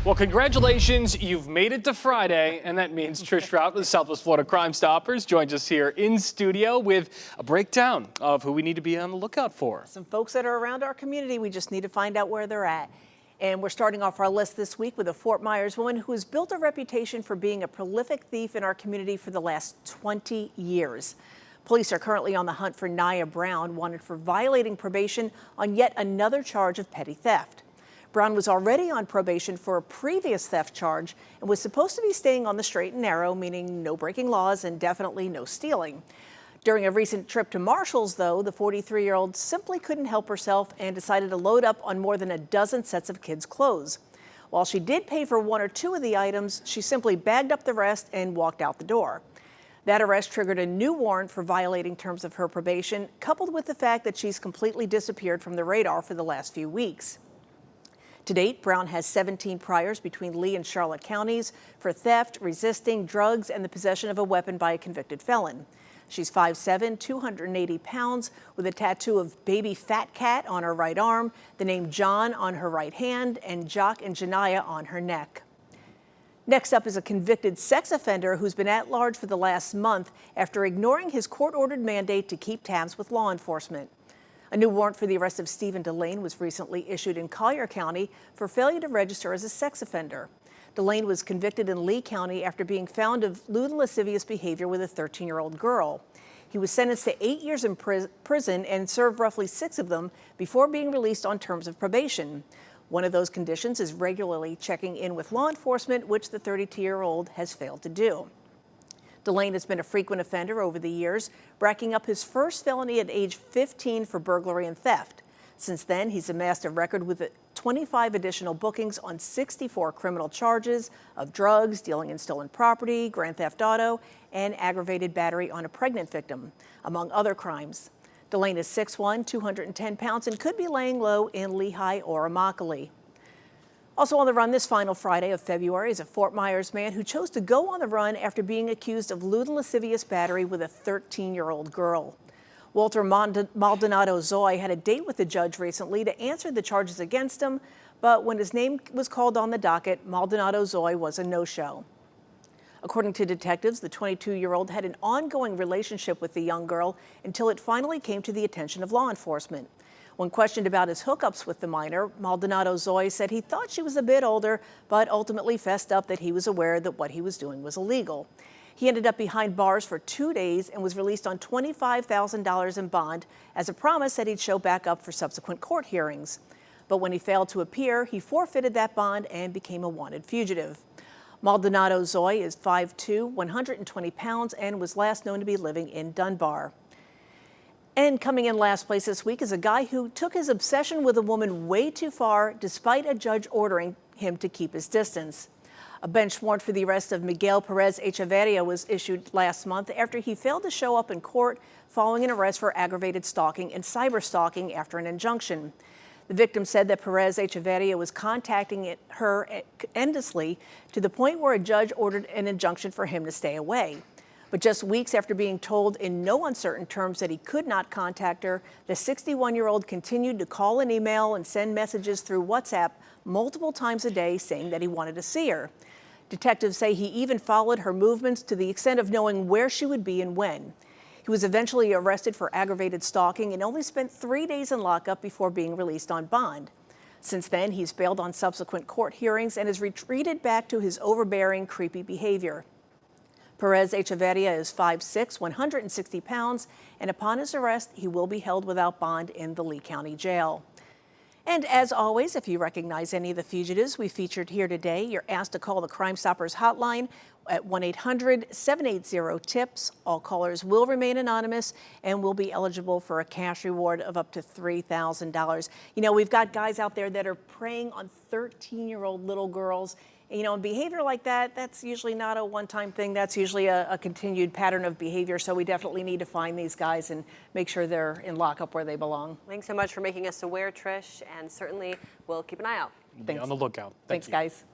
Well, congratulations, you've made it to Friday, and that means Trish Trout with Southwest Florida Crime Stoppers joins us here in studio with a breakdown of who we need to be on the lookout for. Some folks that are around our community, we just need to find out where they're at. And we're starting off our list this week with a Fort Myers woman who has built a reputation for being a prolific thief in our community for the last 20 years. Police are currently on the hunt for Nia Brown, wanted for violating probation on yet another charge of petty theft. Brown was already on probation for a previous theft charge and was supposed to be staying on the straight and narrow, meaning no breaking laws and definitely no stealing. During a recent trip to Marshall's, though, the 43-year-old simply couldn't help herself and decided to load up on more than a dozen sets of kids' clothes. While she did pay for one or two of the items, she simply bagged up the rest and walked out the door. That arrest triggered a new warrant for violating terms of her probation, coupled with the fact that she's completely disappeared from the radar for the last few weeks. To date, Brown has 17 priors between Lee and Charlotte counties for theft, resisting, drugs, and the possession of a weapon by a convicted felon. She's 5'7", 280 pounds, with a tattoo of Baby Fat Cat on her right arm, the name John on her right hand, and Jock and Janiyah on her neck. Next up is a convicted sex offender who's been at large for the last month after ignoring his court-ordered mandate to keep tabs with law enforcement. A new warrant for the arrest of Stephen Delane was recently issued in Collier County for failure to register as a sex offender. Delane was convicted in Lee County after being found of lewd and lascivious behavior with a 13-year-old girl. He was sentenced to 8 years in prison and served roughly 6 of them before being released on terms of probation. One of those conditions is regularly checking in with law enforcement, which the 32-year-old has failed to do. Delane has been a frequent offender over the years, racking up his first felony at age 15 for burglary and theft. Since then, he's amassed a record with 25 additional bookings on 64 criminal charges of drugs, dealing in stolen property, grand theft auto, and aggravated battery on a pregnant victim, among other crimes. Delane is 6'1", 210 pounds, and could be laying low in Lehigh or Immokalee. Also on the run this final Friday of February is a Fort Myers man who chose to go on the run after being accused of lewd and lascivious battery with a 13-year-old girl. Walter Maldonado Zoy had a date with the judge recently to answer the charges against him, but when his name was called on the docket, Maldonado Zoy was a no-show. According to detectives, the 22-year-old had an ongoing relationship with the young girl until it finally came to the attention of law enforcement. When questioned about his hookups with the minor, Maldonado Zoy said he thought she was a bit older, but ultimately fessed up that he was aware that what he was doing was illegal. He ended up behind bars for 2 days and was released on $25,000 in bond as a promise that he'd show back up for subsequent court hearings. But when he failed to appear, he forfeited that bond and became a wanted fugitive. Maldonado Zoy is 5'2", 120 pounds, and was last known to be living in Dunbar. And coming in last place this week is a guy who took his obsession with a woman way too far, despite a judge ordering him to keep his distance. A bench warrant for the arrest of Miguel Perez Echeverria was issued last month after he failed to show up in court following an arrest for aggravated stalking and cyber stalking after an injunction. The victim said that Perez Echeverria was contacting her endlessly to the point where a judge ordered an injunction for him to stay away. But just weeks after being told in no uncertain terms that he could not contact her, the 61-year-old continued to call and email and send messages through WhatsApp multiple times a day saying that he wanted to see her. Detectives say he even followed her movements to the extent of knowing where she would be and when. He was eventually arrested for aggravated stalking and only spent 3 days in lockup before being released on bond. Since then, he's bailed on subsequent court hearings and has retreated back to his overbearing, creepy behavior. Perez Echeverria is 5'6", 160 pounds, and upon his arrest, he will be held without bond in the Lee County Jail. And as always, if you recognize any of the fugitives we featured here today, you're asked to call the Crime Stoppers hotline at 1-800-780-TIPS. All callers will remain anonymous and will be eligible for a cash reward of up to $3,000. You know, we've got guys out there that are preying on 13-year-old little girls. You know, behavior like that, that's usually not a one-time thing. That's usually a continued pattern of behavior. So we definitely need to find these guys and make sure they're in lockup where they belong. Thanks so much for making us aware, Trish, and certainly we'll keep an eye out. Be on the lookout. Thanks, guys.